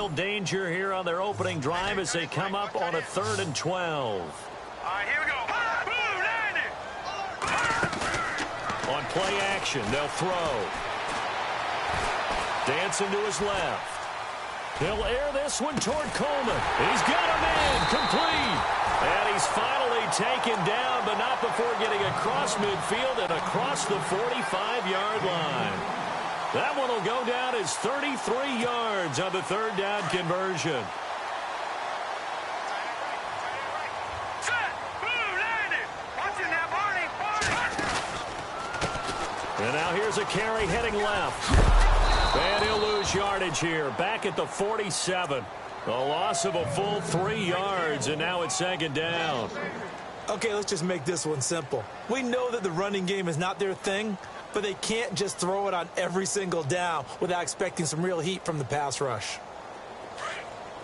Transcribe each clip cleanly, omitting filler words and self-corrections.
real danger here on their opening drive as they come up on a 3rd and 12. All right, here we go. On play action, they'll throw. Dancing to his left. He'll air this one toward Coleman. He's got him in, complete. And he's finally taken down, but not before getting across midfield and across the 45-yard line. That one will go down as 33 yards on the 3rd down conversion. And now here's a carry heading left. And he'll lose yardage here, back at the 47. A loss of a full 3 yards, and now it's 2nd down. Okay, let's just make this one simple. We know that the running game is not their thing, but they can't just throw it on every single down without expecting some real heat from the pass rush.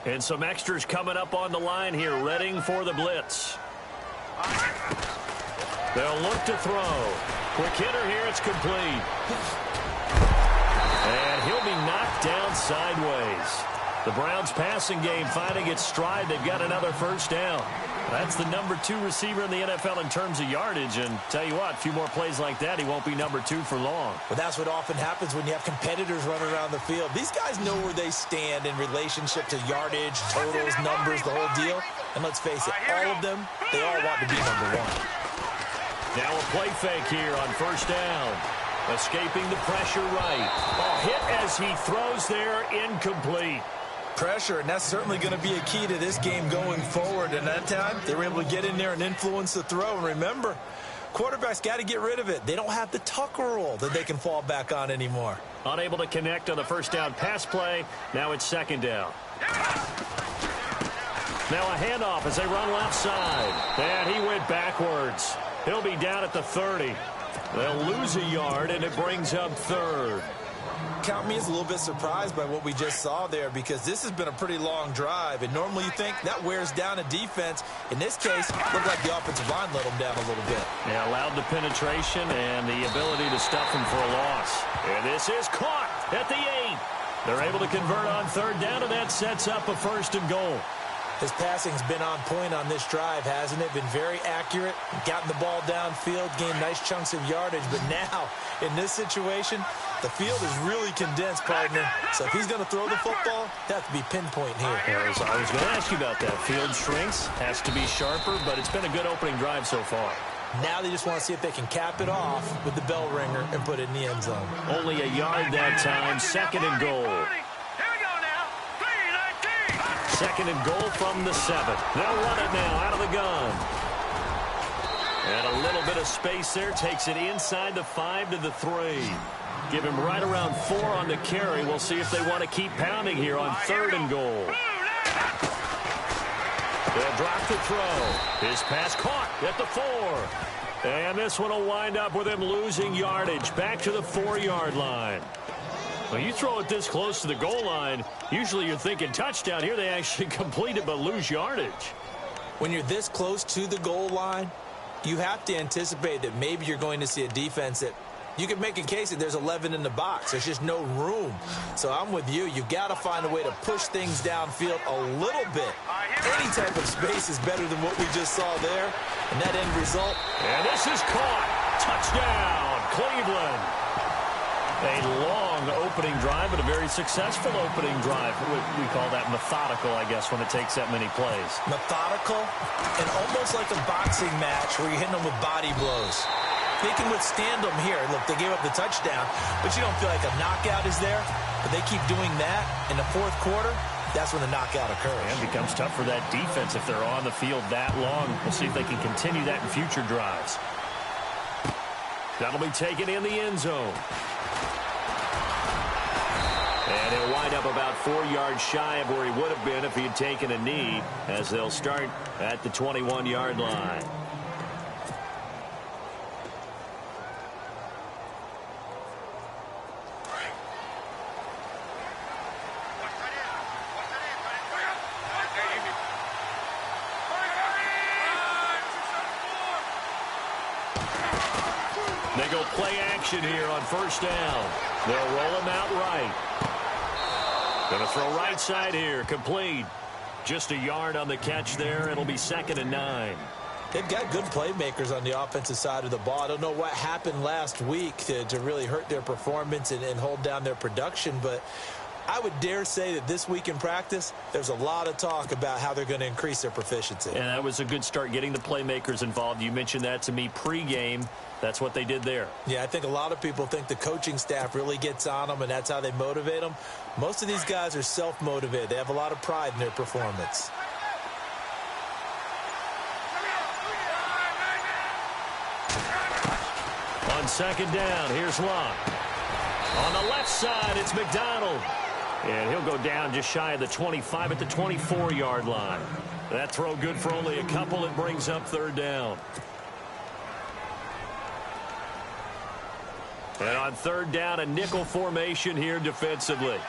And some extras coming up on the line here, readying for the blitz. They'll look to throw. Quick hitter here, it's complete. And he'll be knocked down sideways. The Browns passing game finding its stride. They've got another 1st down. That's the number 2 receiver in the NFL in terms of yardage. And tell you what, a few more plays like that, he won't be number 2 for long. Well, that's what often happens when you have competitors running around the field. These guys know where they stand in relationship to yardage, totals, numbers, the whole deal. And let's face it, all of them, they all want to be number 1. Now a play fake here on 1st down. Escaping the pressure right. A hit as he throws there, incomplete. Pressure, and that's certainly going to be a key to this game going forward. And that time, they were able to get in there and influence the throw. And remember, quarterbacks got to get rid of it. They don't have the Tucker rule that they can fall back on anymore. Unable to connect on the 1st down pass play. Now it's 2nd down. Now a handoff as they run left side. And he went backwards. He'll be down at the 30. They'll lose a yard, and it brings up 3rd. Count me as a little bit surprised by what we just saw there, because this has been a pretty long drive, and normally you think that wears down a defense. In this case, it looked like the offensive line let them down a little bit. Yeah, allowed the penetration and the ability to stuff him for a loss. And this is caught at the 8. They're able to convert on 3rd down, and that sets up a 1st and goal. His passing's been on point on this drive, hasn't it? Been very accurate, gotten the ball downfield, gained nice chunks of yardage. But now, in this situation, the field is really condensed, partner. So if he's going to throw the football, that has to be pinpoint here. I was going to ask you about that. Field shrinks, has to be sharper, but it's been a good opening drive so far. Now they just want to see if they can cap it off with the bell ringer and put it in the end zone. Only a yard that time, 2nd and goal. 2nd and goal from the 7. They'll run it now out of the gun. And a little bit of space there. Takes it inside the 5 to the 3. Give him right around 4 on the carry. We'll see if they want to keep pounding here on 3rd and goal. They'll drop the throw. His pass caught at the 4. And this one will wind up with him losing yardage. Back to the 4-yard line. When you throw it this close to the goal line, usually you're thinking touchdown. Here they actually complete it but lose yardage. When you're this close to the goal line, you have to anticipate that maybe you're going to see a defense that you can make a case that there's 11 in the box. There's just no room. So I'm with you. You've got to find a way to push things downfield a little bit. Any type of space is better than what we just saw there. And that end result. And this is caught. Touchdown, Cleveland. A long opening drive, but a very successful opening drive. We call that methodical, I guess, when it takes that many plays. Methodical and almost like a boxing match where you're hitting them with body blows. They can withstand them here. Look, they gave up the touchdown, but you don't feel like a knockout is there. But they keep doing that in the 4th quarter. That's when the knockout occurs. And it becomes tough for that defense if they're on the field that long. We'll see if they can continue that in future drives. That'll be taken in the end zone. And he'll wind up about 4 yards shy of where he would have been if he had taken a knee, as they'll start at the 21-yard line. They go play action here on 1st down. They'll roll him out right. Gonna throw right side here. Complete. Just a yard on the catch there. It'll be 2nd and 9. They've got good playmakers on the offensive side of the ball. I don't know what happened last week to really hurt their performance and hold down their production, but I would dare say that this week in practice, there's a lot of talk about how they're going to increase their proficiency. And that was a good start, getting the playmakers involved. You mentioned that to me pregame. That's what they did there. Yeah, I think a lot of people think the coaching staff really gets on them, and that's how they motivate them. Most of these guys are self-motivated. They have a lot of pride in their performance. On 2nd down, here's Locke. On the left side, it's McDonald. And he'll go down just shy of the 25 at the 24-yard line. That throw good for only a couple. It brings up 3rd down. And on 3rd down, a nickel formation here defensively.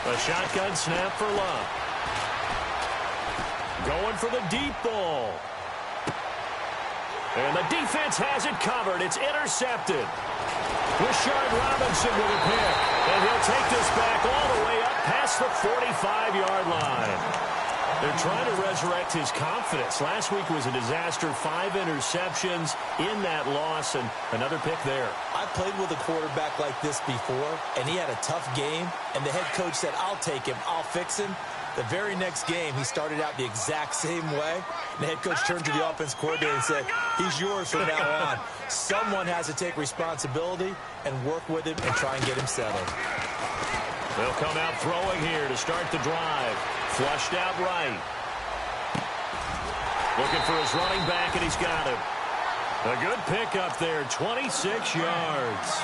A shotgun snap for Love. Going for the deep ball. And the defense has it covered. It's intercepted. Rashard Robinson with a pick. And he'll take this back all the way up past the 45-yard line. They're trying to resurrect his confidence. Last week was a disaster. 5 interceptions in that loss, and another pick there. I played with a quarterback like this before, and he had a tough game, and the head coach said, I'll take him, I'll fix him. The very next game, he started out the exact same way. And the head coach turned to the offense coordinator and said, he's yours from now on. Someone has to take responsibility and work with him and try and get him settled. They'll come out throwing here to start the drive. Flushed out right. Looking for his running back, and he's got him. A good pickup there, 26 yards.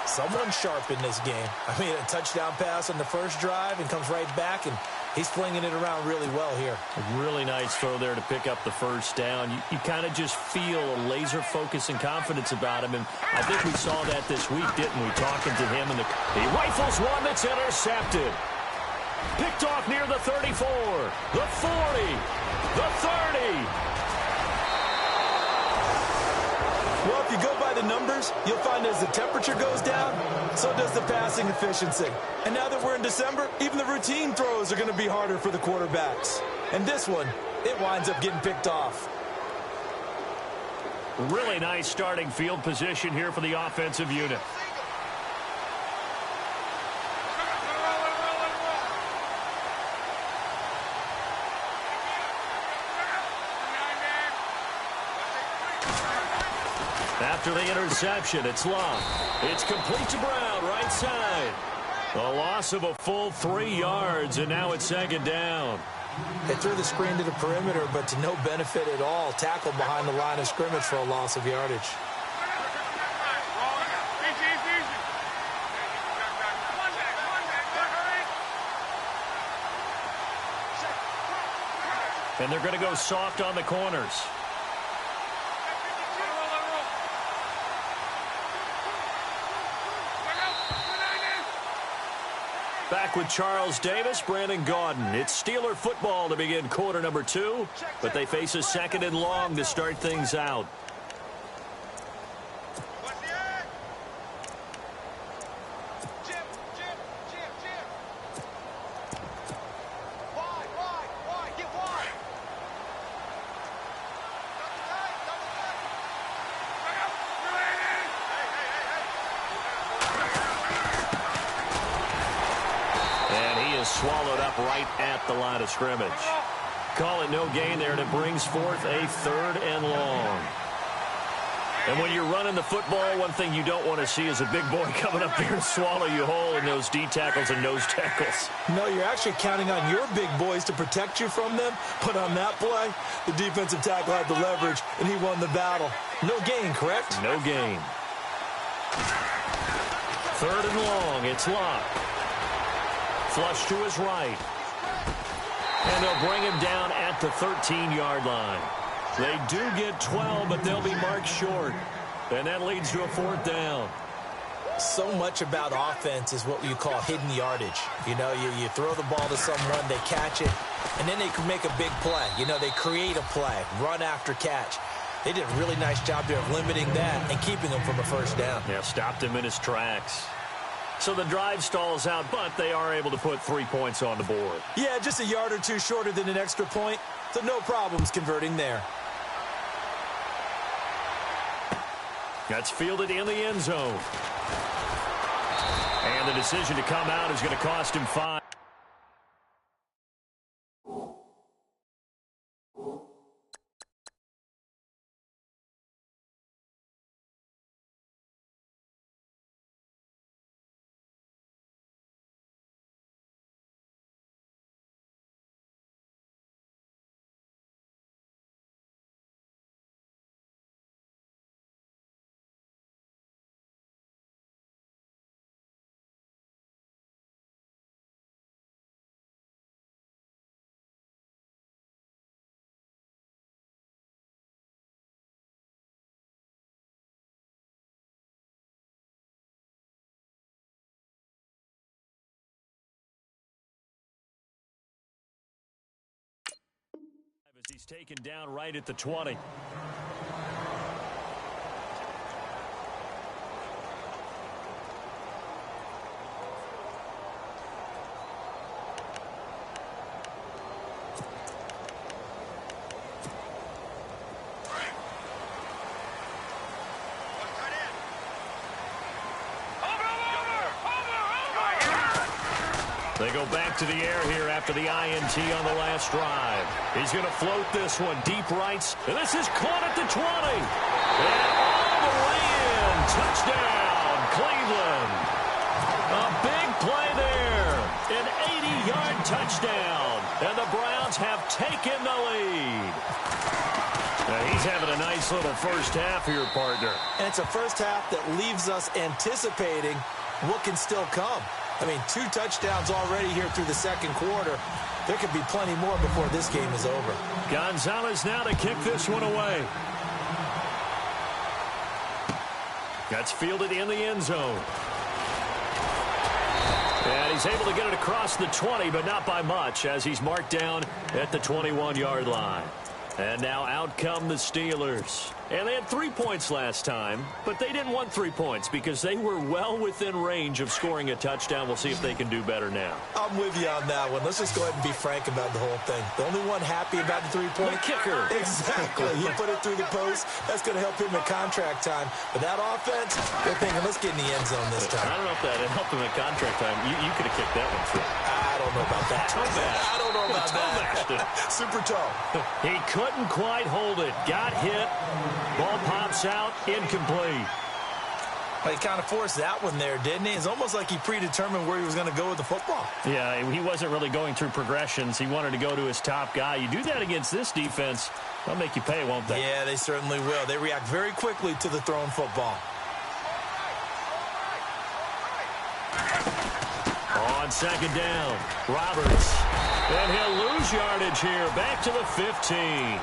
Someone sharp in this game. I mean, a touchdown pass on the first drive and comes right back, and he's flinging it around really well here. A really nice throw there to pick up the first down. You kind of just feel a laser focus and confidence about him, and I think we saw that this week, didn't we, talking to him. And he rifles one that's intercepted. Picked off near the 34, the 40, the 30. Well, if you go by the numbers, you'll find as the temperature goes down, so does the passing efficiency. And now that we're in December, even the routine throws are going to be harder for the quarterbacks. And this one, it winds up getting picked off. Really nice starting field position here for the offensive unit. After the interception, it's Love. It's complete to Brown, right side. A loss of a full 3 yards, and now it's 2nd down. They threw the screen to the perimeter, but to no benefit at all. Tackled behind the line of scrimmage for a loss of yardage. And they're going to go soft on the corners. Back with Charles Davis, Brandon Gaudin. It's Steeler football to begin quarter number 2, but they face a 2nd and long to start things out. Swallowed up right at the line of scrimmage. Call it no gain there, and it brings forth a 3rd and long. And when you're running the football, one thing you don't want to see is a big boy coming up there and swallow you whole in those D tackles and nose tackles. No, you're actually counting on your big boys to protect you from them. But on that play, the defensive tackle had the leverage, and he won the battle. No gain, correct? No gain. 3rd and long. It's Locke. Flush to his right. And they'll bring him down at the 13-yard line. They do get 12, but they'll be marked short. And that leads to a 4th down. So much about offense is what you call hidden yardage. You know, you throw the ball to someone, they catch it, and then they can make a big play. You know, they create a play, run after catch. They did a really nice job there of limiting that and keeping him from a first down. Yeah, stopped him in his tracks. So the drive stalls out, but they are able to put 3 points on the board. Yeah, just a yard or two shorter than an extra point, so no problems converting there. That's fielded in the end zone. And the decision to come out is going to cost him 5. As he's taken down right at the 20. They go back to the air here after the INT on the last drive. He's going to float this one deep right. And this is caught at the 20. And all the way in. Touchdown, Cleveland. A big play there. An 80-yard touchdown. And the Browns have taken the lead. Now he's having a nice little first half here, partner. And it's a first half that leaves us anticipating what can still come. I mean, 2 touchdowns already here through the second quarter. There could be plenty more before this game is over. Gonzalez now to kick this one away. That's fielded in the end zone. And he's able to get it across the 20, but not by much, as he's marked down at the 21-yard line. And now out come the Steelers. And they had 3 points last time, but they didn't want 3 points because they were well within range of scoring a touchdown. We'll see if they can do better now. I'm with you on that one. Let's just go ahead and be frank about the whole thing. The only one happy about the 3-point kicker. Exactly. He put it through the post. That's going to help him in contract time. But that offense, they're thinking, let's get in the end zone this time. I don't know if that helped him in contract time. You could have kicked that one through. I don't know about that. I don't know about that. Super tall. He couldn't quite hold it. Got hit. Ball pops out. Incomplete. Well, he kind of forced that one there, didn't he? It's almost like he predetermined where he was going to go with the football. Yeah, he wasn't really going through progressions. He wanted to go to his top guy. You do that against this defense, they'll make you pay, won't they? Yeah, they certainly will. They react very quickly to the thrown football. On second down, Roberts. And he'll lose yardage here. Back to the 15.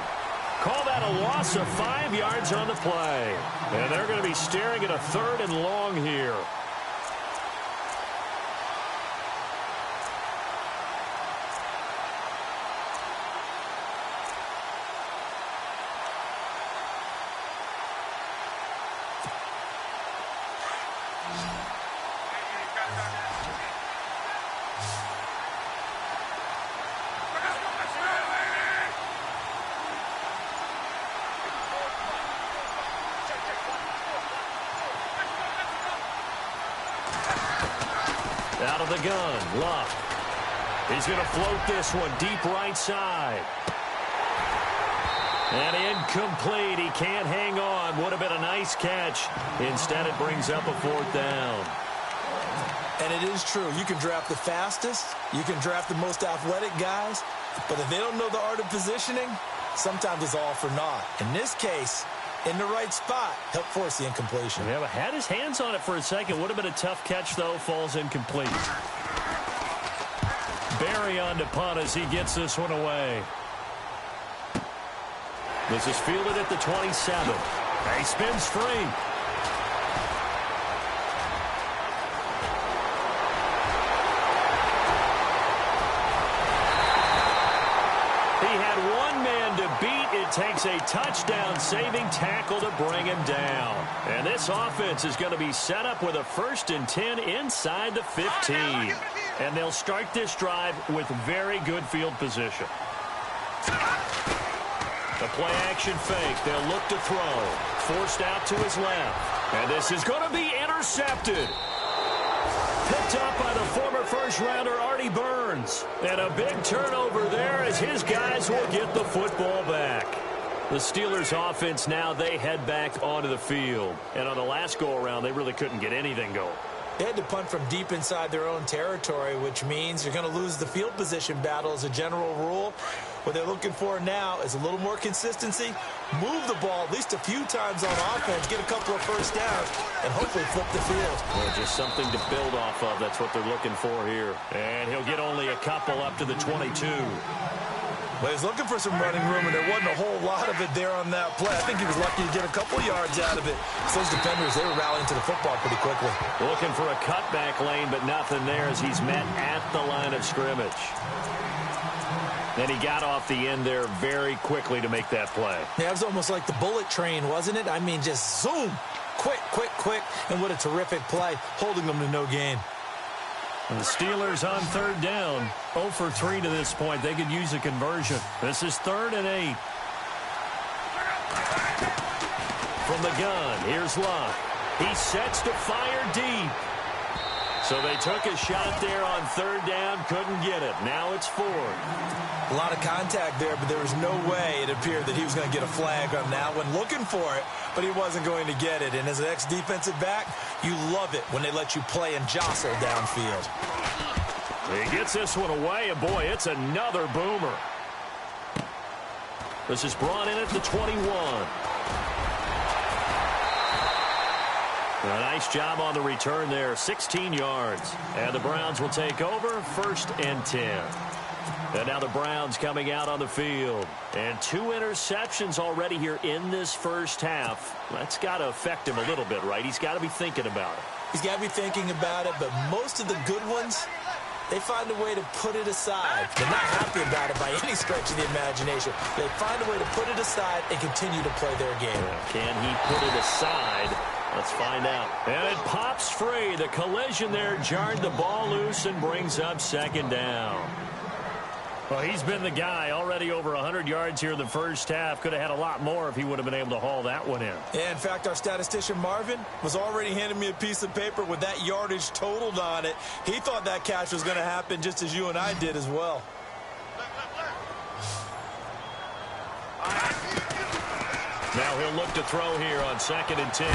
Call that a loss of 5 yards on the play. And they're going to be staring at a 3rd and long here. Out of the gun, Luck. He's going to float this one deep right side. And incomplete. He can't hang on. Would have been a nice catch. Instead, it brings up a 4th down. And it is true. You can draft the fastest. You can draft the most athletic guys. But if they don't know the art of positioning, sometimes it's all for naught. In this case, in the right spot, help force the incompletion. Yeah, but had his hands on it for a second. Would have been a tough catch, though. Falls incomplete. Barry on to punt as he gets this one away. This is fielded at the 27. He spins free. He had one man to beat. It takes a touchdown-saving tackle to bring him down. And this offense is going to be set up with a 1st and 10 inside the 15. And they'll start this drive with very good field position. The play-action fake. They'll look to throw. Forced out to his left. And this is going to be intercepted. Picked up by the former first-rounder Artie Burns. And a big turnover there as his guys will get the football back. The Steelers' offense now, they head back onto the field. And on the last go-around, they really couldn't get anything going. They had to punt from deep inside their own territory, which means you're going to lose the field position battle as a general rule. What they're looking for now is a little more consistency, move the ball at least a few times on offense, get a couple of first downs, and hopefully flip the field. Well, just something to build off of. That's what they're looking for here. And he'll get only a couple up to the 22. Well, he's looking for some running room, and there wasn't a whole lot of it there on that play. I think he was lucky to get a couple yards out of it. So those defenders, they were rallying to the football pretty quickly. Looking for a cutback lane, but nothing there as he's met at the line of scrimmage. Then he got off the end there very quickly to make that play. Yeah, it was almost like the bullet train, wasn't it? I mean, just zoom. Quick, quick, quick. And what a terrific play, holding them to no gain. And the Steelers on 3rd down. 0 for 3 to this point. They could use a conversion. This is 3rd and 8. From the gun, here's Luck. He sets to fire deep. So they took a shot there on 3rd down, couldn't get it. Now it's 4th. A lot of contact there, but there was no way it appeared that he was going to get a flag on that one. Looking for it, but he wasn't going to get it. And as an ex-defensive back, you love it when they let you play and jostle downfield. He gets this one away, and boy, it's another boomer. This is brought in at the 21. A nice job on the return there, 16 yards. And the Browns will take over, 1st and 10. And now the Browns coming out on the field. And 2 interceptions already here in this first half. That's got to affect him a little bit, right? He's got to be thinking about it. He's got to be thinking about it, but most of the good ones, they find a way to put it aside. They're not happy about it by any stretch of the imagination. They find a way to put it aside and continue to play their game. Can he put it aside? Let's find out. And it pops free. The collision there jarred the ball loose and brings up 2nd down. Well, he's been the guy already over 100 yards here in the first half. Could have had a lot more if he would have been able to haul that one in. Yeah, in fact, our statistician Marvin was already handing me a piece of paper with that yardage totaled on it. He thought that catch was going to happen just as you and I did as well. Now he'll look to throw here on 2nd and 10.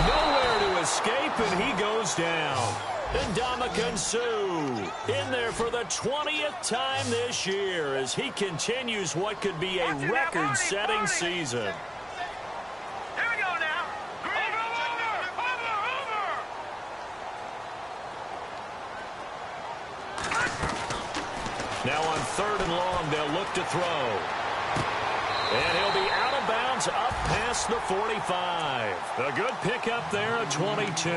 Nowhere to escape, and he goes down. Ndamukong Suh in there for the 20th time this year as he continues what could be a record-setting season. Here we go now. Now on 3rd and long, they'll look to throw. And he'll be out of bounds up past the 45. A good pickup there at 22.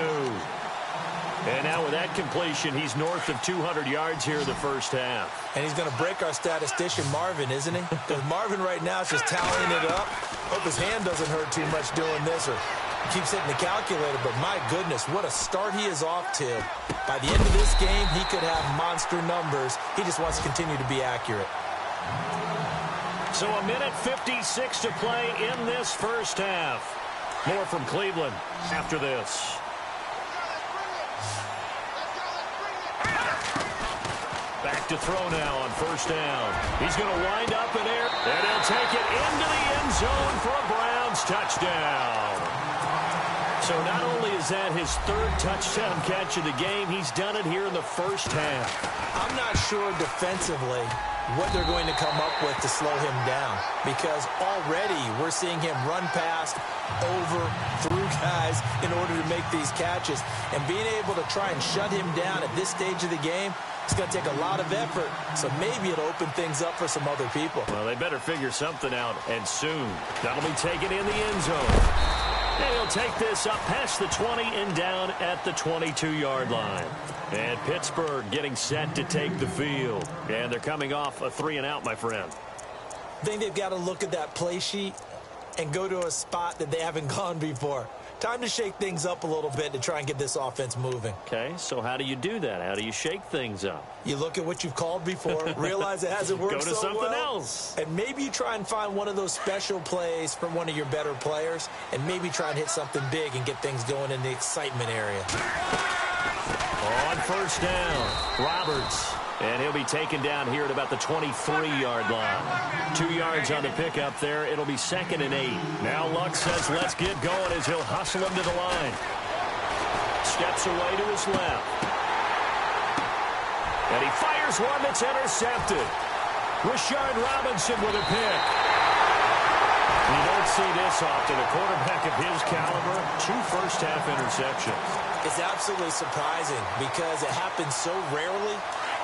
And now with that completion, he's north of 200 yards here in the first half. And he's going to break our statistician Marvin, isn't he? Because Marvin right now is just tallying it up. Hope his hand doesn't hurt too much doing this, or he keeps hitting the calculator. But my goodness, what a start he is off to. By the end of this game, he could have monster numbers. He just wants to continue to be accurate. So a minute 56 to play in this first half. More from Cleveland after this. Back to throw now on 1st down. He's going to wind up in air, and he'll take it into the end zone for a Browns touchdown. So not only is that his 3rd touchdown catch of the game, he's done it here in the first half. I'm not sure defensively what they're going to come up with to slow him down, because already we're seeing him run past, over, through guys in order to make these catches. And being able to try and shut him down at this stage of the game, it's going to take a lot of effort, so maybe it'll open things up for some other people. Well, they better figure something out, and soon. That'll be taken in the end zone. And he'll take this up past the 20 and down at the 22-yard line. And Pittsburgh getting set to take the field. And they're coming off a 3-and-out, my friend. I think they've got to look at that play sheet and go to a spot that they haven't gone before. Time to shake things up a little bit to try and get this offense moving. Okay, so how do you do that? How do you shake things up? You look at what you've called before, realize it hasn't worked Go to so something well, else. and maybe you try and find one of those special plays from one of your better players, and maybe try and hit something big and get things going in the excitement area. On first down, Roberts. And he'll be taken down here at about the 23-yard line. 2 yards on the pickup there. It'll be 2nd and 8. Now Luck says let's get going as he'll hustle him to the line. Steps away to his left. And he fires one that's intercepted. Rashard Robinson with a pick. You don't see this often. A quarterback of his caliber, 2 first-half interceptions. It's absolutely surprising because it happens so rarely.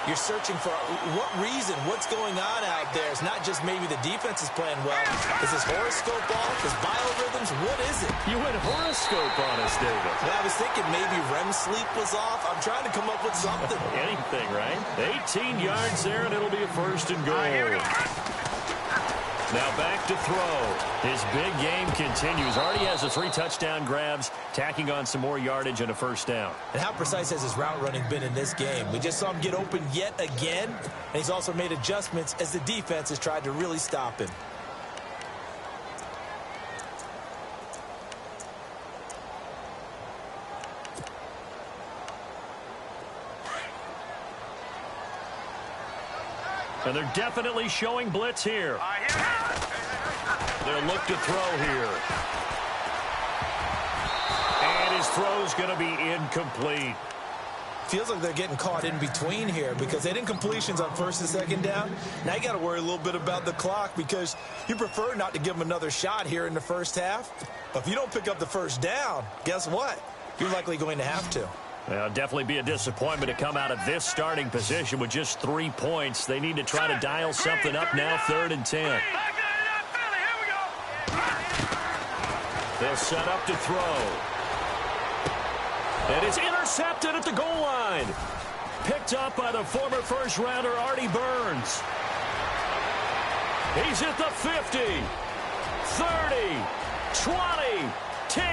You're searching for what reason, what's going on out there. It's not just maybe the defense is playing well. Is his horoscope off? His biorhythms? What is it? You went horoscope on us, David. Well, I was thinking maybe REM sleep was off. I'm trying to come up with something. Anything, right? 18 yards there, and it'll be a 1st and goal. Now back to throw. His big game continues. Already has the 3 touchdown grabs, tacking on some more yardage and a 1st down. And how precise has his route running been in this game? We just saw him get open yet again, and he's also made adjustments as the defense has tried to really stop him. And they're definitely showing blitz here. They'll look to throw here. And his throw's going to be incomplete. Feels like they're getting caught in between here because they didn't completions on 1st and 2nd down. Now you got to worry a little bit about the clock because you prefer not to give them another shot here in the 1st half. But if you don't pick up the 1st down, guess what? You're likely going to have to. Well, definitely be a disappointment to come out of this starting position with just 3 points. They need to try to dial something up now, 3rd and 10. They'll set up to throw. And it's intercepted at the goal line. Picked up by the former first-rounder, Artie Burns. He's at the 50, 30, 20, 10,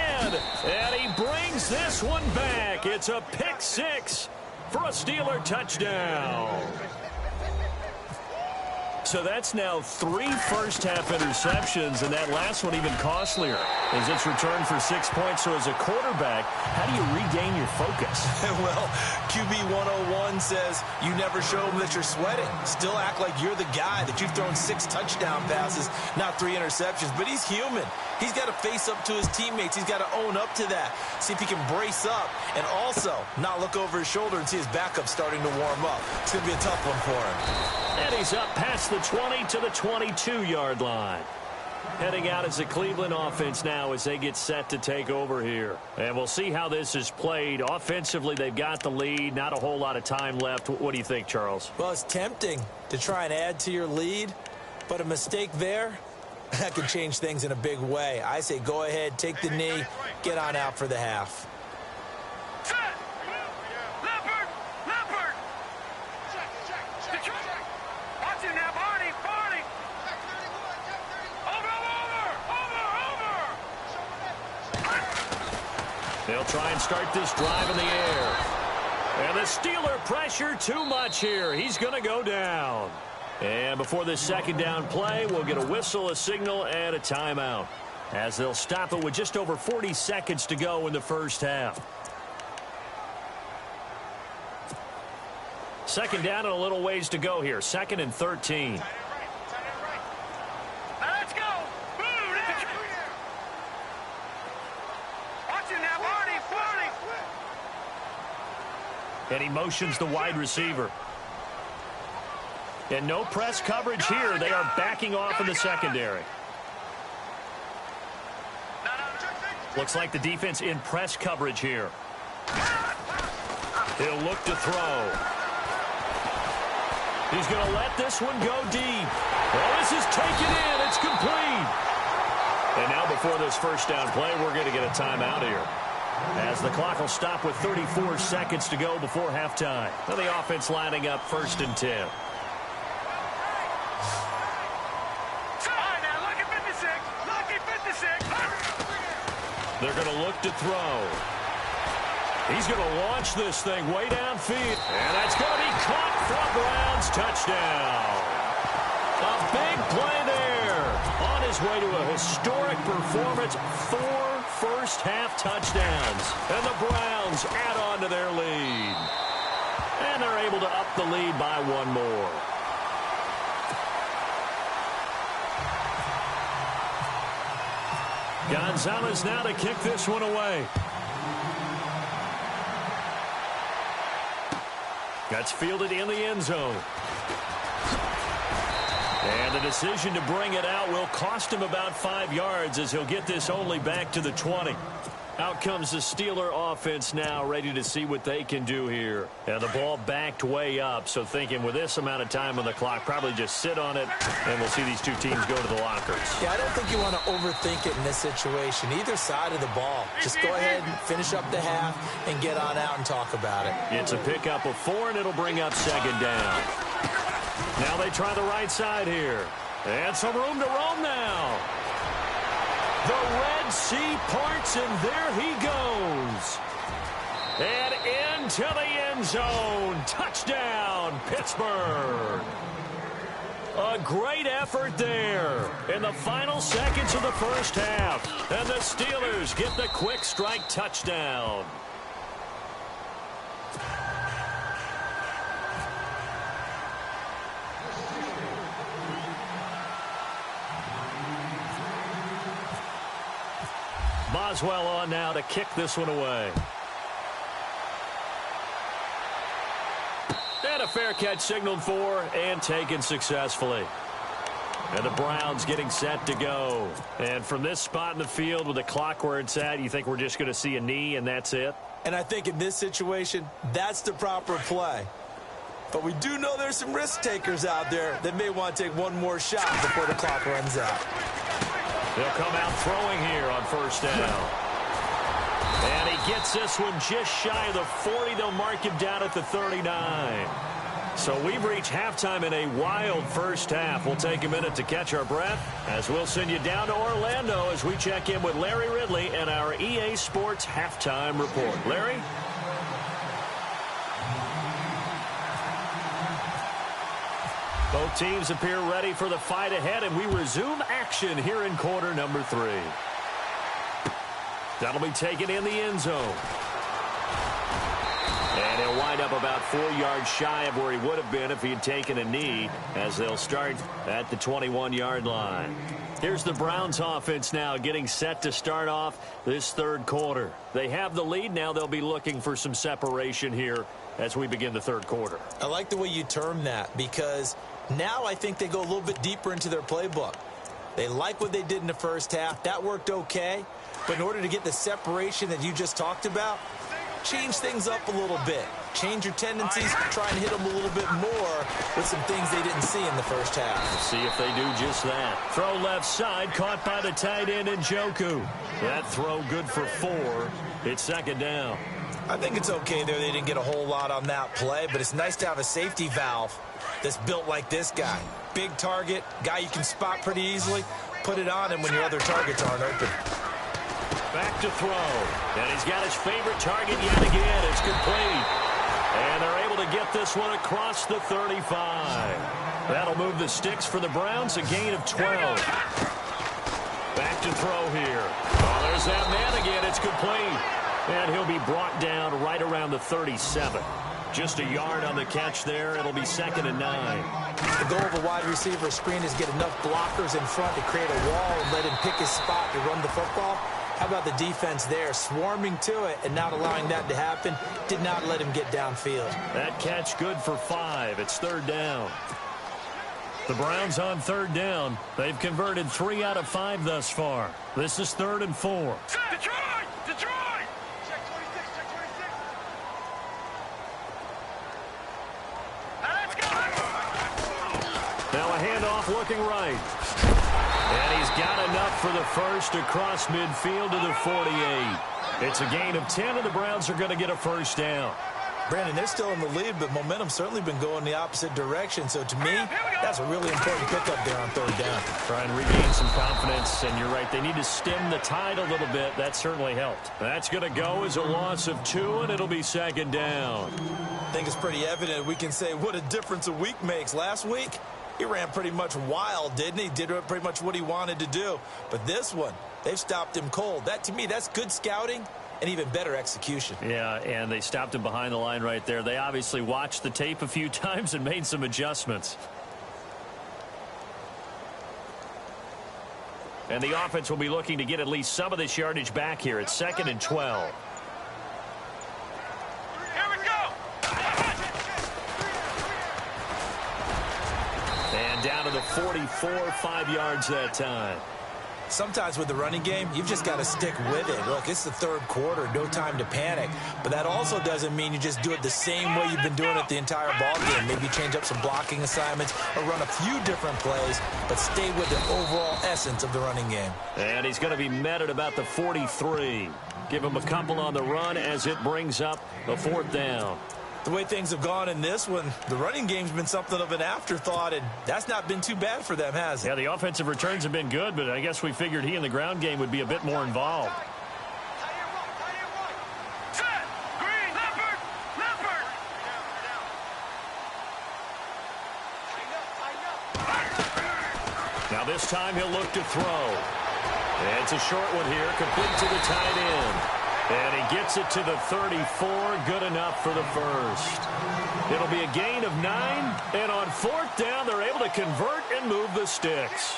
and he brings this one back. It's a pick 6 for a Steeler touchdown. So that's now 3 first-half interceptions, and that last one even costlier as it's returned for 6 points. So as a quarterback, how do you regain your focus? Well, QB 101 says you never show them that you're sweating. Still act like you're the guy, that you've thrown 6 touchdown passes, not 3 interceptions. But he's human. He's got to face up to his teammates. He's got to own up to that. See if he can brace up and also not look over his shoulder and see his backup starting to warm up. It's going to be a tough one for him. And he's up past the 20 to the 22-yard line. Heading out as the Cleveland offense now as they get set to take over here. And we'll see how this is played. Offensively, they've got the lead. Not a whole lot of time left. What do you think, Charles? Well, it's tempting to try and add to your lead, but a mistake there, that can change things in a big way. I say go ahead, take the knee, get on out for the half. They'll try and start this drive in the air. And the Steeler pressure too much here. He's going to go down. And before this 2nd down play, we'll get a whistle, a signal, and a timeout, as they'll stop it with just over 40 seconds to go in the 1st half. 2nd down and a little ways to go here. 2nd and 13. Let's go. Watch it now, Barney. And he motions the wide receiver. And no press coverage here. They are backing off in the secondary. Looks like the defense in press coverage here. He'll look to throw. He's going to let this one go deep. Well, this is taken in. It's complete. And now before this 1st down play, we're going to get a timeout here, as the clock will stop with 34 seconds to go before halftime. Now the offense lining up 1st and 10. They're going to look to throw. He's going to launch this thing way downfield. And that's going to be caught for a Browns touchdown. A big play there. On his way to a historic performance. 4 first-half touchdowns. And the Browns add on to their lead. And they're able to up the lead by 1 more. Gonzalez now to kick this one away. That's fielded in the end zone. And the decision to bring it out will cost him about 5 yards as he'll get this only back to the 20. Out comes the Steeler offense now, ready to see what they can do here. And the ball backed way up, so thinking with this amount of time on the clock, probably just sit on it, and we'll see these two teams go to the lockers. Yeah, I don't think you want to overthink it in this situation. Either side of the ball. Just go ahead and finish up the half and get on out and talk about it. It's a pickup of 4, and it'll bring up 2nd down. Now they try the right side here. And some room to roam now. The Red Sea parts, and there he goes. And into the end zone. Touchdown, Pittsburgh. A great effort there in the final seconds of the first half. And the Steelers get the quick strike touchdown. Boswell on now to kick this one away. And a fair catch signaled for and taken successfully. And the Browns getting set to go. And from this spot in the field with the clock where it's at, you think we're just going to see a knee and that's it? And I think in this situation, that's the proper play. But we do know there's some risk takers out there that may want to take one more shot before the clock runs out. They'll come out throwing here on first down. And he gets this one just shy of the 40. They'll mark him down at the 39. So we've reached halftime in a wild first half. We'll take a minute to catch our breath as we'll send you down to Orlando as we check in with Larry Ridley and our EA Sports Halftime Report. Larry? Both teams appear ready for the fight ahead, and we resume action here in quarter number 3. That'll be taken in the end zone. And he'll wind up about 4 yards shy of where he would have been if he had taken a knee, as they'll start at the 21-yard line. Here's the Browns offense now getting set to start off this third quarter. They have the lead now. They'll be looking for some separation here as we begin the third quarter. I like the way you term that, because now I think they go a little bit deeper into their playbook. They like what they did in the first half. That worked okay. But in order to get the separation that you just talked about, change things up a little bit. Change your tendencies, try and hit them a little bit more with some things they didn't see in the first half. Let's see if they do just that. Throw left side, caught by the tight end Njoku. That throw good for 4. It's 2nd down. I think it's okay there. They didn't get a whole lot on that play, but it's nice to have a safety valve that's built like this guy. Big target, guy you can spot pretty easily. Put it on him when your other targets aren't open. Back to throw. And he's got his favorite target yet again. It's complete. And they're able to get this one across the 35. That'll move the sticks for the Browns, a gain of 12. Back to throw here. Oh, there's that man again. It's complete. And he'll be brought down right around the 37. Just a yard on the catch there. It'll be 2nd and 9. The goal of a wide receiver screen is get enough blockers in front to create a wall and let him pick his spot to run the football. How about the defense there, swarming to it and not allowing that to happen? Did not let him get downfield. That catch good for 5. It's 3rd down. The Browns on 3rd down. They've converted 3 out of 5 thus far. This is 3rd and 4. Detroit! Detroit! Check 26, check 26. Now let's go! Now a handoff looking right. And he's got enough for the first across midfield to the 48. It's a gain of 10, and the Browns are going to get a first down. Brandon, they're still in the lead, but momentum's certainly been going the opposite direction. So to me, that's a really important pickup there on third down. Try and regain some confidence, and you're right. They need to stem the tide a little bit. That certainly helped. That's going to go as a loss of 2, and it'll be second down. I think it's pretty evident. We can say what a difference a week makes. Last week, he ran pretty much wild, didn't he? Did pretty much what he wanted to do. But this one, they've stopped him cold. That, to me, that's good scouting and even better execution. Yeah, and they stopped him behind the line right there. They obviously watched the tape a few times and made some adjustments. And the offense will be looking to get at least some of this yardage back here. It's 2nd and 12. Here we go. And down to the 44, 5 yards that time. Sometimes with the running game, you've just got to stick with it. Look, it's the third quarter, no time to panic. But that also doesn't mean you just do it the same way you've been doing it the entire ball game. Maybe change up some blocking assignments or run a few different plays, but stay with the overall essence of the running game. And he's going to be met at about the 43. Give him a couple on the run as it brings up a 4th down. The way things have gone in this one, the running game's been something of an afterthought, and that's not been too bad for them, has it? Yeah, the offensive returns have been good, but I guess we figured he in the ground game would be a bit more involved. Set. Green. Leopard. Leopard. Now this time he'll look to throw. And it's a short one here, complete to the tight end. And he gets it to the 34, good enough for the first. It'll be a gain of 9, and on 4th down, they're able to convert and move the sticks.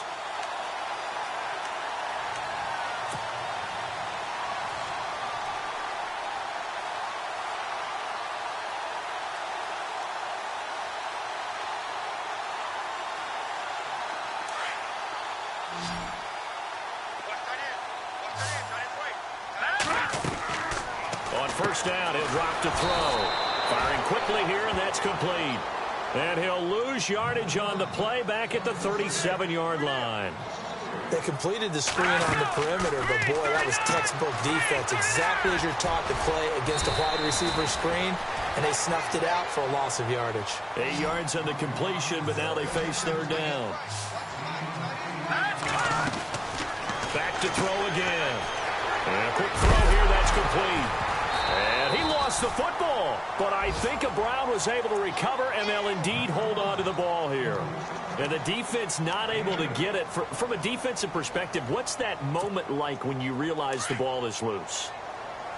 On 1st down, he'll drop to throw. Firing quickly here, and that's complete. And he'll lose yardage on the play back at the 37-yard line. They completed the screen on the perimeter, but boy, that was textbook defense. Exactly as you're taught to play against a wide receiver screen, and they snuffed it out for a loss of yardage. 8 yards on the completion, but now they face 3rd down. Back to throw again. And a quick throw here, that's complete. And he lost the football, but I think Brown was able to recover, and they'll indeed hold on to the ball here. And the defense not able to get it. From a defensive perspective, what's that moment like when you realize the ball is loose?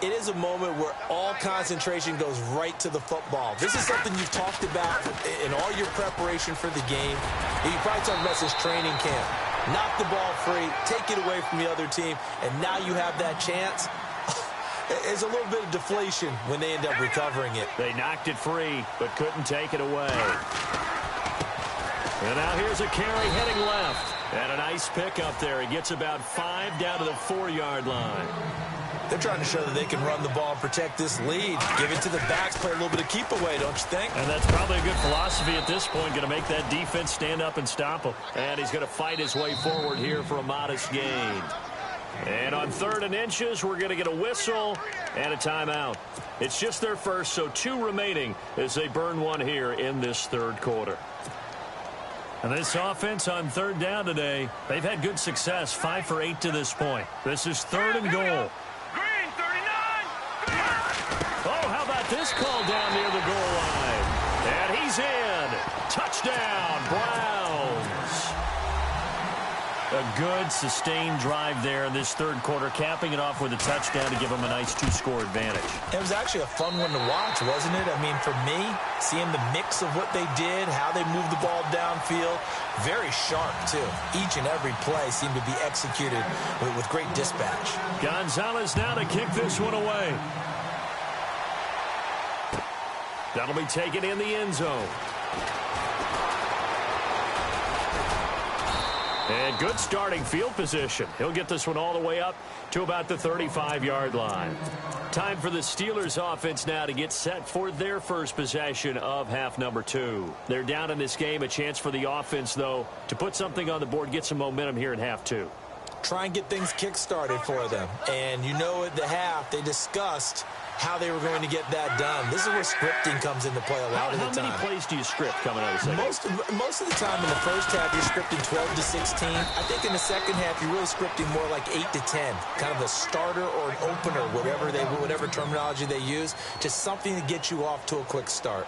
It is a moment where all concentration goes right to the football. This is something you've talked about in all your preparation for the game. You probably talked about since training camp. Knock the ball free, take it away from the other team, and now you have that chance. There's a little bit of deflation when they end up recovering it. They knocked it free, but couldn't take it away. And now here's a carry heading left. And a nice pick up there. He gets about 5 down to the 4-yard line. They're trying to show that they can run the ball and protect this lead. Give it to the backs, play a little bit of keep away, don't you think? And that's probably a good philosophy at this point. Going to make that defense stand up and stop him. And he's going to fight his way forward here for a modest gain. And on 3rd and inches, we're going to get a whistle and a timeout. It's just their first, so 2 remaining as they burn one here in this 3rd quarter. And this offense on 3rd down today, they've had good success, 5 for 8 to this point. This is 3rd and goal. Green, 39. Oh, how about this call down near the goal line? And he's in. Touchdown, Browns. A good, sustained drive there in this 3rd quarter, capping it off with a touchdown to give them a nice 2-score advantage. It was actually a fun one to watch, wasn't it? I mean, for me, seeing the mix of what they did, how they moved the ball downfield, very sharp, too. Each and every play seemed to be executed with great dispatch. Gonzalez now to kick this one away. That'll be taken in the end zone. And good starting field position. He'll get this one all the way up to about the 35-yard line. Time for the Steelers offense now to get set for their first possession of half number 2. They're down in this game. A chance for the offense, though, to put something on the board, get some momentum here in half 2. Try and get things kick-started for them. And you know at the half, they discussed how they were going to get that done. This is where scripting comes into play a lot of the time. How many plays do you script coming out of the second? Most of the time in the first half, you're scripting 12 to 16. I think in the second half, you're really scripting more like 8 to 10, kind of a starter or an opener, whatever terminology they use, just something to get you off to a quick start.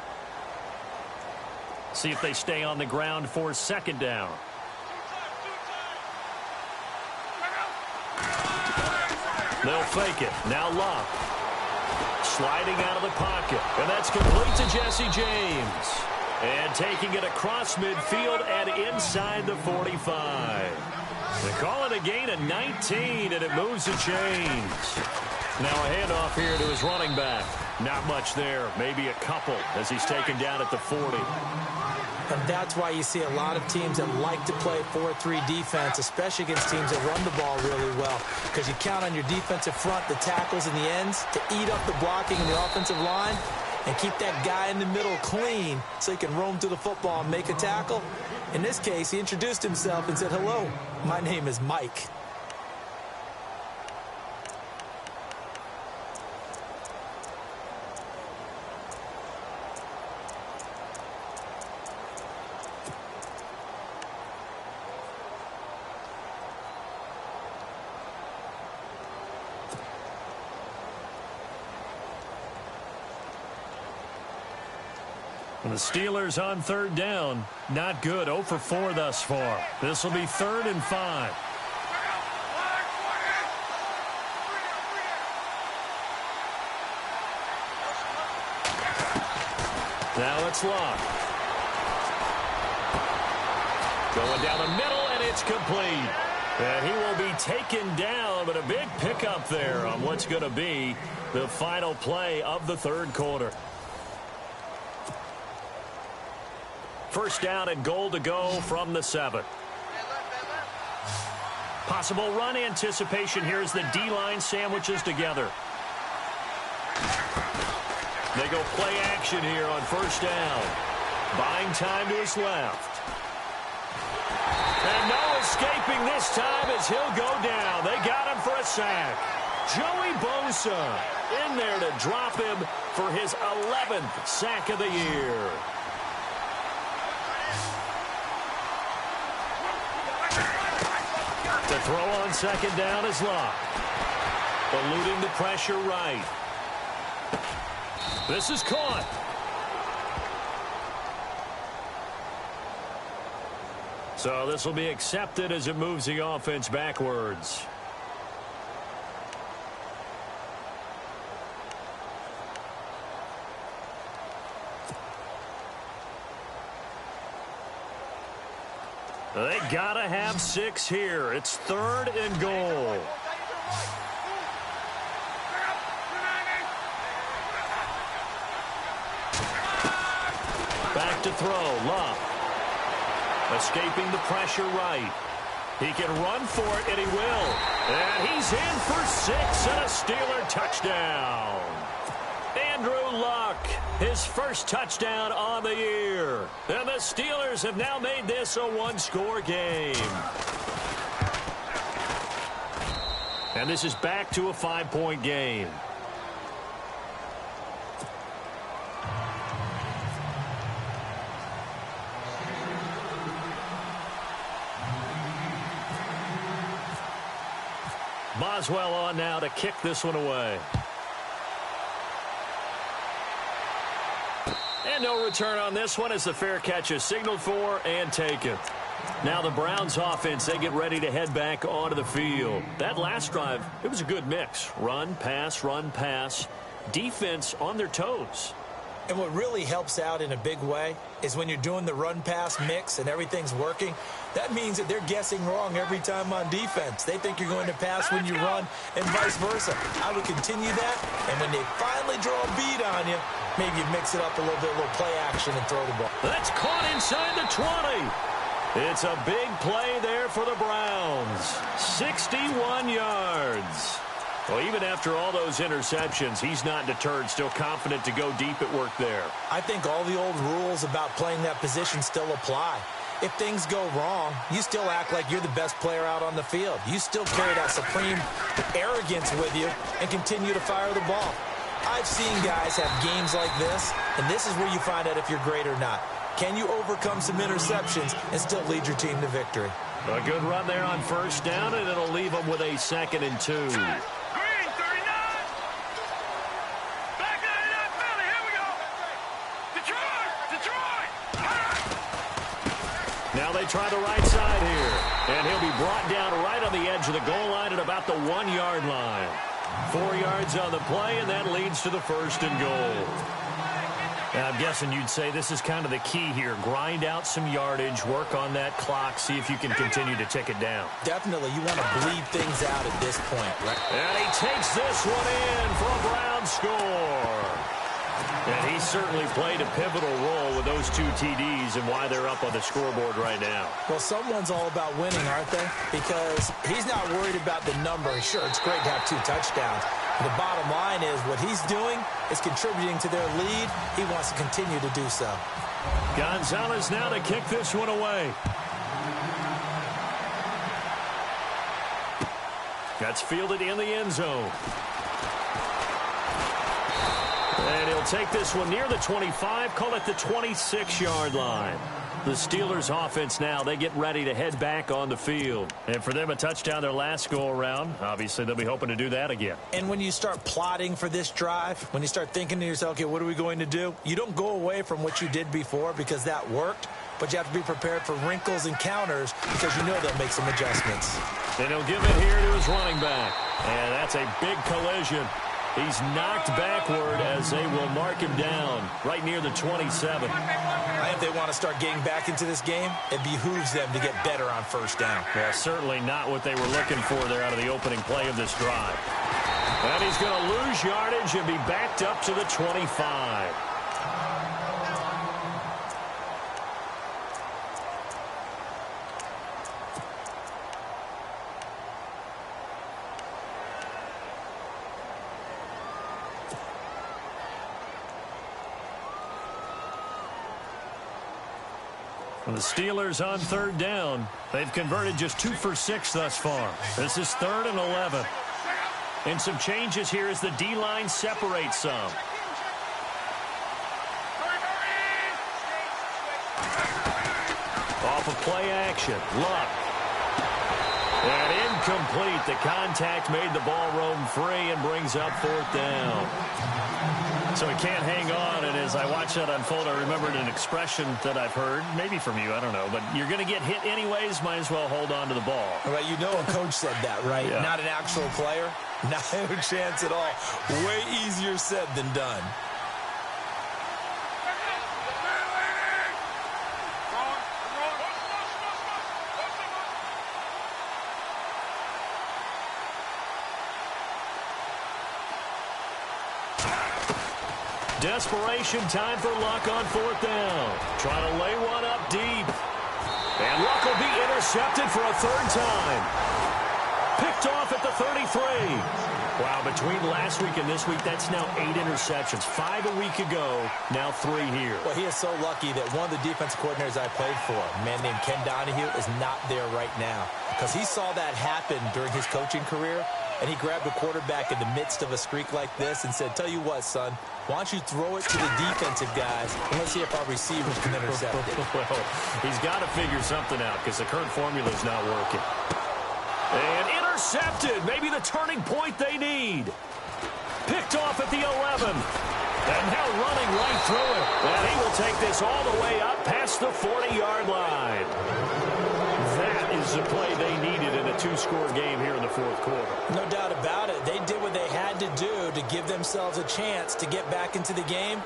See if they stay on the ground for second down. They'll fake it. Now Luck. Sliding out of the pocket. And that's complete to Jesse James. And taking it across midfield and inside the 45. They call it a gain of 19, and it moves the chains. Now a handoff here to his running back. Not much there. Maybe a couple as he's taken down at the 40. And that's why you see a lot of teams that like to play 4-3 defense, especially against teams that run the ball really well, because you count on your defensive front, the tackles and the ends, to eat up the blocking in the offensive line and keep that guy in the middle clean so he can roam through the football and make a tackle. In this case, he introduced himself and said, "Hello, my name is Mike." The Steelers on third down. Not good. 0 for 4 thus far. This will be 3rd and 5. Now it's Luck. Going down the middle, and it's complete. And he will be taken down, but a big pickup there on what's going to be the final play of the third quarter. First down and goal to go from the 7. Possible run anticipation here as the D-line sandwiches together. They go play action here on first down. Buying time to his left. And no escaping this time as he'll go down. They got him for a sack. Joey Bosa in there to drop him for his 11th sack of the year. To throw on second down is Luck. Eluding the pressure right. This is caught. So this will be accepted as it moves the offense backwards. They gotta have 6 here. It's 3rd and goal. Back to throw. Luck. Escaping the pressure right. He can run for it, and he will. And he's in for 6 and a Steeler touchdown. Andrew Luck, his first touchdown on the year. And the Steelers have now made this a 1-score game. And this is back to a 5-point game. Boswell on now to kick this one away. And no return on this one as the fair catch is signaled for and taken. Now the Browns offense, they get ready to head back onto the field. That last drive, it was a good mix. Run, pass, defense on their toes. And what really helps out in a big way is when you're doing the run-pass mix and everything's working, that means that they're guessing wrong every time on defense. They think you're going to pass when you run and vice versa. I would continue that, and when they finally draw a bead on you, maybe you mix it up a little bit, a little play action and throw the ball. That's caught inside the 20. It's a big play there for the Browns. 61 yards. Well, even after all those interceptions, he's not deterred, still confident to go deep at work there. I think all the old rules about playing that position still apply. If things go wrong, you still act like you're the best player out on the field. You still carry that supreme arrogance with you and continue to fire the ball. I've seen guys have games like this, and this is where you find out if you're great or not. Can you overcome some interceptions and still lead your team to victory? A good run there on first down, and it'll leave them with a 2nd and 2. Green, 39. Back 99, Philly. Here we go. Detroit. Now they try the right side here, and he'll be brought down right on the edge of the goal line at about the 1-yard line. 4 yards on the play, and that leads to the 1st and goal. Now, I'm guessing you'd say this is kind of the key here. Grind out some yardage, work on that clock, see if you can continue to tick it down. Definitely, you want to bleed things out at this point, right? And he takes this one in for a Brown score. And he certainly played a pivotal role with those 2 TDs and why they're up on the scoreboard right now. Well, someone's all about winning, aren't they? Because he's not worried about the number. Sure, it's great to have 2 touchdowns. The bottom line is what he's doing is contributing to their lead. He wants to continue to do so. Gonzalez now to kick this one away. That's fielded in the end zone. And he'll take this one near the 25, call it the 26-yard line. The Steelers offense now, they get ready to head back on the field. And for them, a touchdown their last go-around. Obviously, they'll be hoping to do that again. And when you start plotting for this drive, when you start thinking to yourself, okay, what are we going to do? You don't go away from what you did before because that worked, but you have to be prepared for wrinkles and counters because you know they'll make some adjustments. And he'll give it here to his running back. And that's a big collision. He's knocked backward as they will mark him down right near the 27. If they want to start getting back into this game, it behooves them to get better on first down. Yeah, certainly not what they were looking for there out of the opening play of this drive. And he's going to lose yardage and be backed up to the 25. The Steelers on 3rd down. They've converted just 2 for 6 thus far. This is 3rd and 11. And some changes here as the D-line separates some. Off of play action. Luck. And incomplete. The contact made the ball roam free and brings up 4th down. So he can't hang on, and as I watch that unfold, I remembered an expression that I've heard, maybe from you, I don't know, but you're going to get hit anyways, might as well hold on to the ball. Well, you know a coach said that, right? Yeah. Not an actual player. Not a chance at all. Way easier said than done. Desperation time for Luck on 4th down. Trying to lay one up deep. And Luck will be intercepted for a 3rd time. Picked off at the 33. Wow, between last week and this week, that's now 8 interceptions. 5 a week ago, now 3 here. Well, he is so lucky that one of the defensive coordinators I played for, a man named Ken Donahue, is not there right now. Because he saw that happen during his coaching career, and he grabbed a quarterback in the midst of a streak like this and said, tell you what, son, why don't you throw it to the defensive guys, and let's see if our receivers can intercept it. Well, he's got to figure something out because the current formula is not working. And intercepted. Maybe the turning point they need. Picked off at the 11. And now running right through it. And he will take this all the way up past the 40-yard line. That is the play they needed in a 2-score game here in the 4th quarter. No doubt about it. They did what they had to do to give themselves a chance to get back into the game.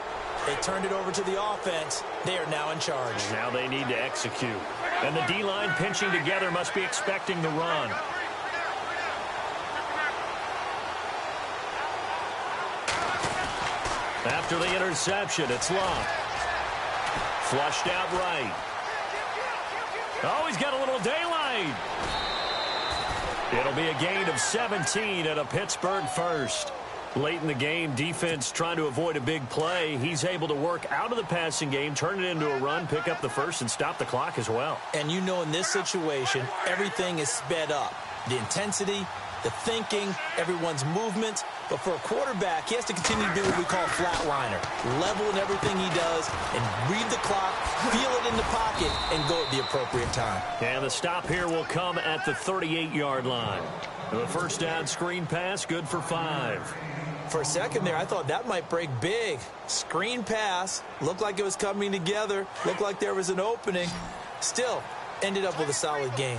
They turned it over to the offense. They are now in charge. Now they need to execute. And the D-line pinching together must be expecting the run. After the interception, it's Luck. Flushed out right. Oh, he's got a little daylight. It'll be a gain of 17 and a Pittsburgh first. Late in the game, defense trying to avoid a big play. He's able to work out of the passing game, turn it into a run, pick up the first, and stop the clock as well. And you know in this situation, everything is sped up. The intensity, the thinking, everyone's movement. But for a quarterback, he has to continue to do what we call flatliner. Level in everything he does and read the clock, feel it in the pocket, and go at the appropriate time. And the stop here will come at the 38-yard line. The first down screen pass, good for 5. For a second there, I thought that might break big. Screen pass, looked like it was coming together, looked like there was an opening. Still, ended up with a solid game.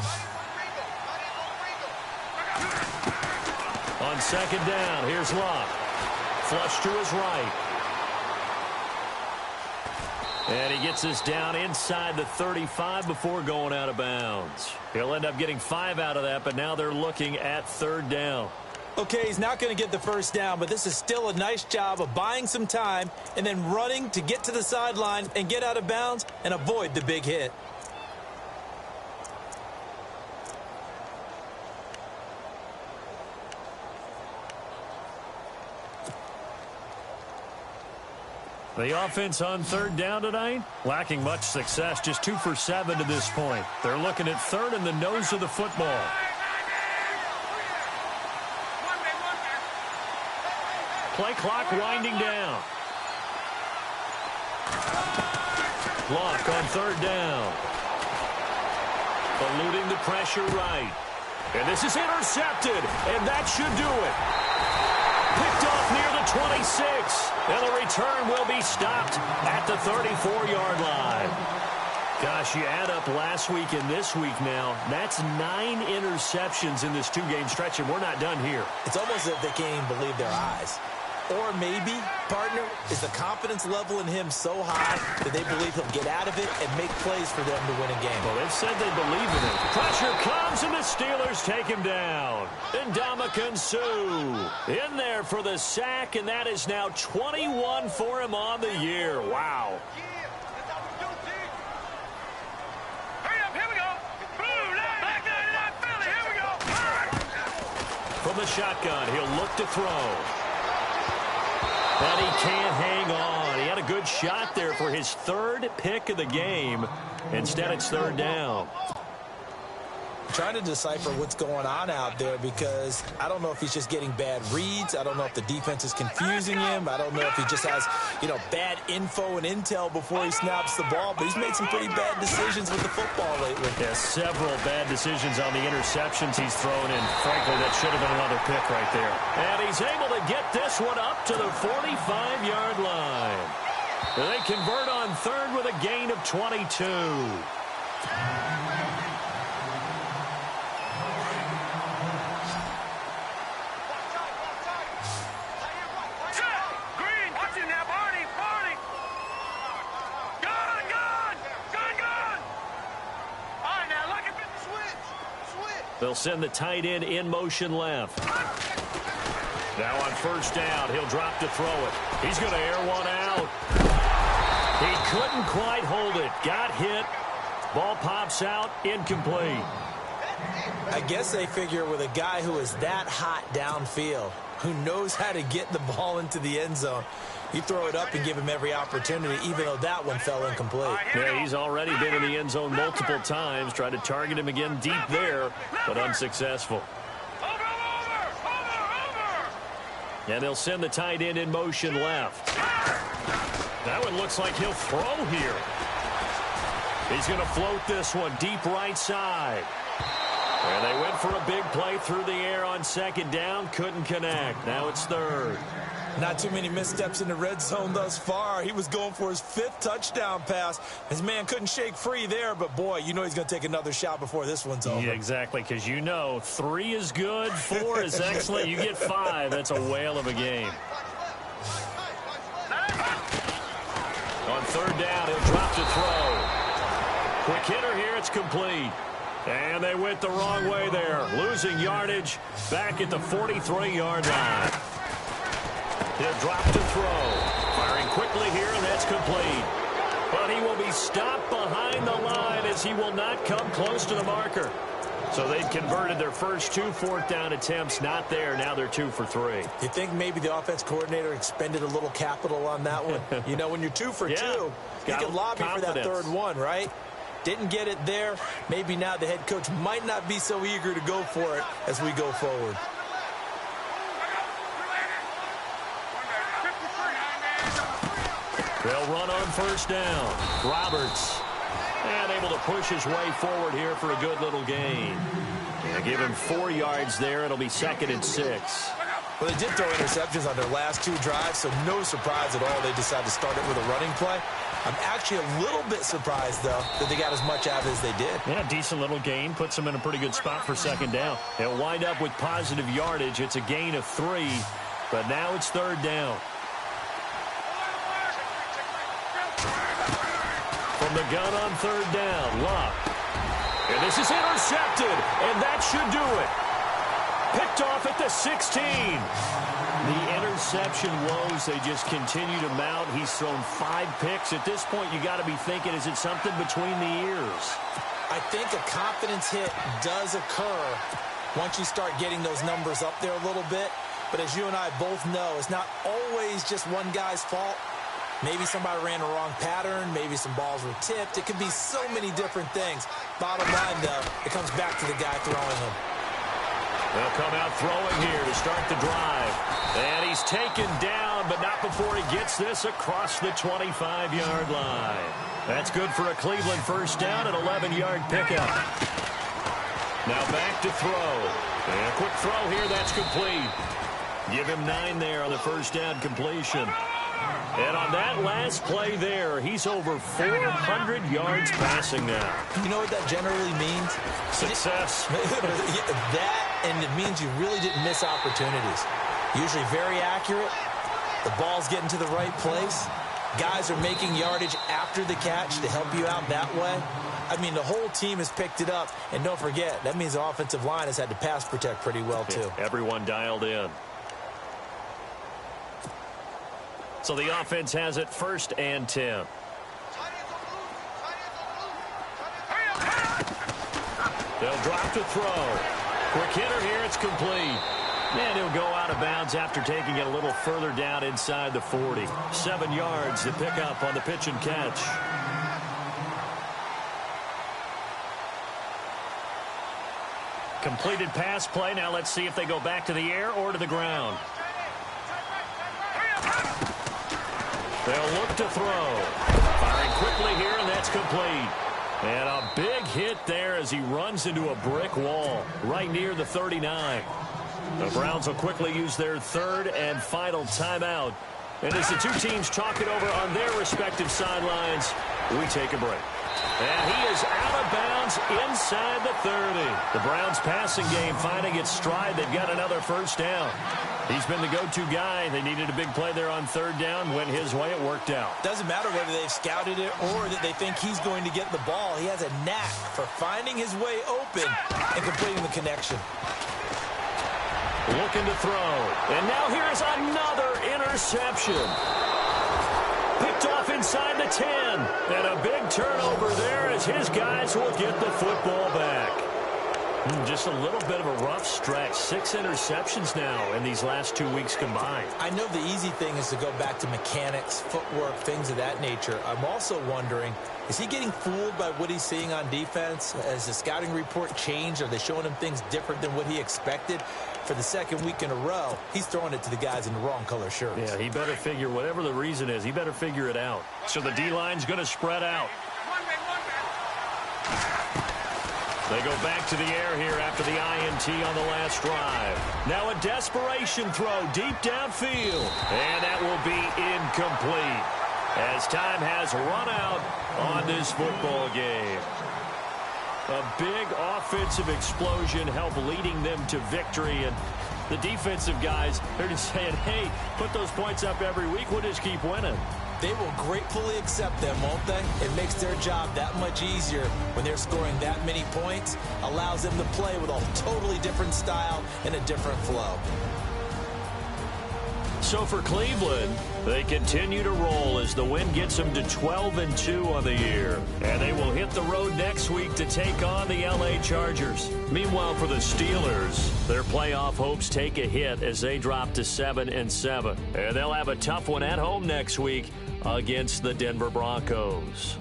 On second down, here's Luck. Flush to his right. And he gets this down inside the 35 before going out of bounds. He'll end up getting 5 out of that, but now they're looking at third down. Okay, he's not going to get the first down, but this is still a nice job of buying some time and then running to get to the sideline and get out of bounds and avoid the big hit. The offense on third down tonight, lacking much success, just 2 for 7 to this point. They're looking at third in the nose of the football. Play clock winding down. Luck on third down. Eluding the pressure right. And this is intercepted, and that should do it. Picked off near the 26. And the return will be stopped at the 34-yard line. Gosh, you add up last week and this week now, that's 9 interceptions in this 2-game stretch, and we're not done here. It's almost as if they can't even believe their eyes. Or maybe, partner, is the confidence level in him so high that they believe he'll get out of it and make plays for them to win a game. Well, they've said they believe in it. Pressure comes, and the Steelers take him down. And Ndamukong Suh in there for the sack, and that is now 21 for him on the year. Wow. Here we go. Back 99 Philly. Here we go. From the shotgun, he'll look to throw. But he can't hang on. He had a good shot there for his 3rd pick of the game. Instead, it's third down. Trying to decipher what's going on out there because I don't know if he's just getting bad reads. I don't know if the defense is confusing him. I don't know if he just has, bad info and intel before he snaps the ball. But he's made some pretty bad decisions with the football lately. Yeah, several bad decisions on the interceptions he's thrown, and frankly, that should have been another pick right there. And he's able to get this one up to the 45-yard line. They convert on third with a gain of 22. They'll send the tight end in motion left. Now on first down, he'll drop to throw it. He's going to air one out. He couldn't quite hold it. Got hit. Ball pops out. Incomplete. I guess they figure with a guy who is that hot downfield, who knows how to get the ball into the end zone, you throw it up and give him every opportunity, even though that one fell incomplete. Yeah, he's already been in the end zone multiple times. Tried to target him again deep there, but unsuccessful. And they'll send the tight end in motion left. That one looks like he'll throw here. He's going to float this one deep right side. And they went for a big play through the air on second down. Couldn't connect. Now it's third. Not too many missteps in the red zone thus far. He was going for his 5th touchdown pass. His man couldn't shake free there, but boy, he's going to take another shot before this one's over. Yeah, exactly, because 3 is good, 4 is excellent. You get 5, that's a whale of a game. On third down, he'll drop to throw. Quick hitter here, it's complete. And they went the wrong way there, losing yardage back at the 43-yard line. He'll drop to throw. Firing quickly here, and that's complete. But he will be stopped behind the line as he will not come close to the marker. So they've converted their first 2 fourth-down attempts. Not there. Now they're 2 for 3. You think maybe the offense coordinator expended a little capital on that one? When you're 2 for 2, you can lobby for that third one, right? Didn't get it there. Maybe now the head coach might not be so eager to go for it as we go forward. They'll run on first down. Roberts. And able to push his way forward here for a good little gain. And give him 4 yards there. It'll be 2nd and 6. Well, they did throw interceptions on their last 2 drives, so no surprise at all they decided to start it with a running play. I'm actually a little bit surprised, though, that they got as much out of it as they did. Yeah, decent little gain. Puts them in a pretty good spot for 2nd down. They'll wind up with positive yardage. It's a gain of 3, but now it's 3rd down. From the gun on 3rd down, Luck. And this is intercepted, and that should do it. Picked off at the 16. The interception woes, they just continue to mount. He's thrown 5 picks. At this point, you got to be thinking, is it something between the ears? I think a confidence hit does occur once you start getting those numbers up there a little bit. But as you and I both know, it's not always just one guy's fault. Maybe somebody ran the wrong pattern. Maybe some balls were tipped. It could be so many different things. Bottom line, though, it comes back to the guy throwing them. They'll come out throwing here to start the drive. And he's taken down, but not before he gets this across the 25-yard line. That's good for a Cleveland first down, an 11-yard pickup. Now back to throw. And a quick throw here, that's complete. Give him 9 there on the first down completion. And on that last play there, he's over 400 yards passing now. You know what that generally means? Success. That, and it means you really didn't miss opportunities. Usually very accurate. The ball's getting to the right place. Guys are making yardage after the catch to help you out that way. I mean, the whole team has picked it up. And don't forget, that means the offensive line has had to pass protect pretty well, too. Yeah, everyone dialed in. So the offense has it 1st and 10. They'll drop to throw. Quick hitter here, it's complete. And he'll go out of bounds after taking it a little further down inside the 40. 7 yards to pick up on the pitch and catch. Completed pass play. Now let's see if they go back to the air or to the ground. They'll look to throw. Firing quickly here, and that's complete. And a big hit there as he runs into a brick wall right near the 39. The Browns will quickly use their 3rd and final timeout. And as the two teams talk it over on their respective sidelines, we take a break. And he is out of bounds inside the 30. The Browns passing game finding its stride. They've got another first down. He's been the go-to guy. They needed a big play there on 3rd down. Went his way. It worked out. Doesn't matter whether they've scouted it or that they think he's going to get the ball. He has a knack for finding his way open and completing the connection. Looking to throw. And now here's another interception. Picked off inside the 10. And a big turnover there as his guys will get the football back. Just a little bit of a rough stretch. 6 interceptions now in these last 2 weeks combined. I know the easy thing is to go back to mechanics, footwork, things of that nature. I'm also wondering, is he getting fooled by what he's seeing on defense? Has the scouting report changed? Are they showing him things different than what he expected? For the 2nd week in a row, he's throwing it to the guys in the wrong color shirts. Yeah, he better figure, whatever the reason is, he better figure it out. So the D-line's going to spread out. They go back to the air here after the INT on the last drive. Now a desperation throw deep downfield. And that will be incomplete as time has run out on this football game. A big offensive explosion helped leading them to victory. And the defensive guys, they're just saying, hey, put those points up every week. We'll just keep winning. They will gratefully accept them, won't they? It makes their job that much easier when they're scoring that many points. Allows them to play with a totally different style and a different flow. So for Cleveland, they continue to roll as the win gets them to 12-2 on the year. And they will hit the road next week to take on the LA Chargers. Meanwhile, for the Steelers, their playoff hopes take a hit as they drop to 7-7. And they'll have a tough one at home next week against the Denver Broncos.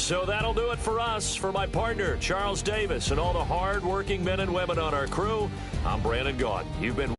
So that'll do it for us. For my partner, Charles Davis, and all the hard-working men and women on our crew, I'm Brandon Gaudin. You've been